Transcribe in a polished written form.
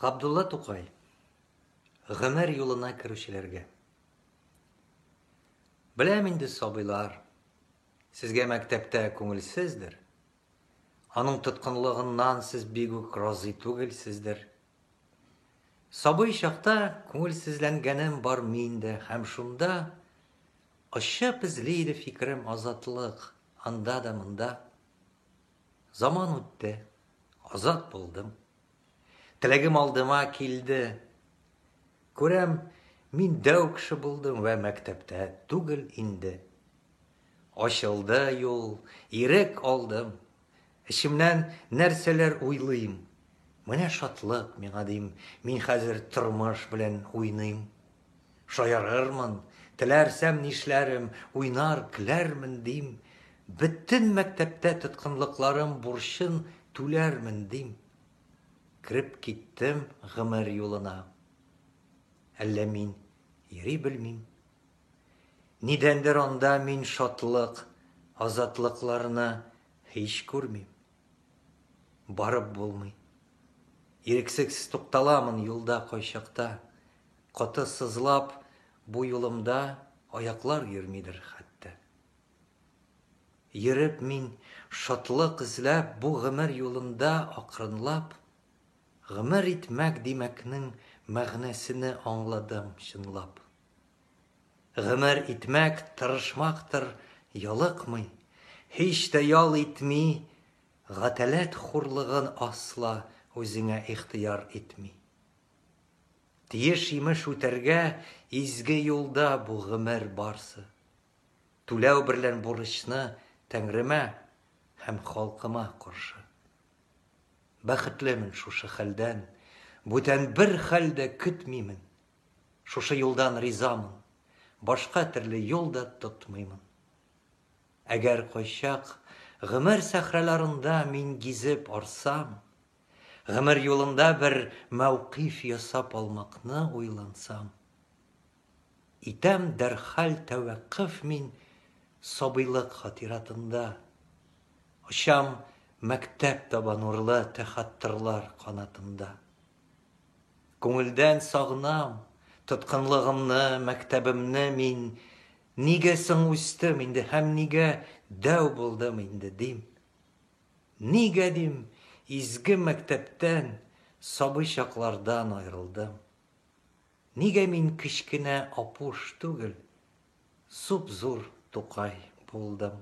Габдулла Тукай. Гомер юлына керүчеләргә. Беләм инде, сабыйлар, сезгә мәктәптә күңелсездер. Аның тоткынлыгыннан сез бик үк разый түгелсездер. Сабый чакта күңелсезләнгәнем бар миндә, һәм шунда очып эзли иде фикерем азатлык, анда да монда. Заман үтте, азат булдым. Теләгем алдыма килде. Күрәм, мин дәү кеше булдым вә мәктәптә түгел инде. Ачылды юл, ирек алдым. Эчемнән нәрсәләр уйлыйм. Менә шатлык миңа дим, мин хәзер тормыш белән уйныйм. Шаярырмын, теләрсәм нишләрем, уйнар көләрмен дим. Бөтен мәктәптә тоткынлыкларым бурчын түләрмен дим. Кирип киттем гомер юлына. Әллә мин йөри белмим. Нидәндер анда мин шатлык, азатлыкларны һич күрмим. Барып булмый. Ирексез тукталамын юлда кайчакта. Каты сызлап бу юлымда аяклар йөрмидер хәтта. Йөреп мин шатлык эзләп бу гомер юлында акрынлап, гомер итмәк димәкнең мәгънәсене аңладым чынлап. Гомер итмәк тырышмактыр, ялыкмый, һич тә ял итми, гаталәт хурлыгын асла үзеңә ихтияр итми. Тиеш имеш үтәргә изге юлда бу гомер барсы. Түләү берлән бурычны Тәңремә һәм халкыма каршы. Бәхетлемен шушы хәлдән, бүтән бер хәлдә көтмимен. Шушы юлдан ризамын, башка төрле юлда тотмыймын. Әгәр кайчак гомер сәхрәләрендә мин гизеп арсам, гомер юлында бер мәүкиф ясап алмакны уйлансам, итәм дәрхәл тәвәккыф мин сабыйлык хатиратында. Очам мәктәп таба нурлы тәхәттерләр канатында. Күңелдән сагынам тоткынлыгымны, мәктәбемне мин. Нигә соң үстем инде һәм нигә дәү булдым инде дим. Нигә дим изге мәктәптән, сабый чаклардан аерылдым. Нигә мин кечкенә апуш түгел, суп-зур Тукай булдым.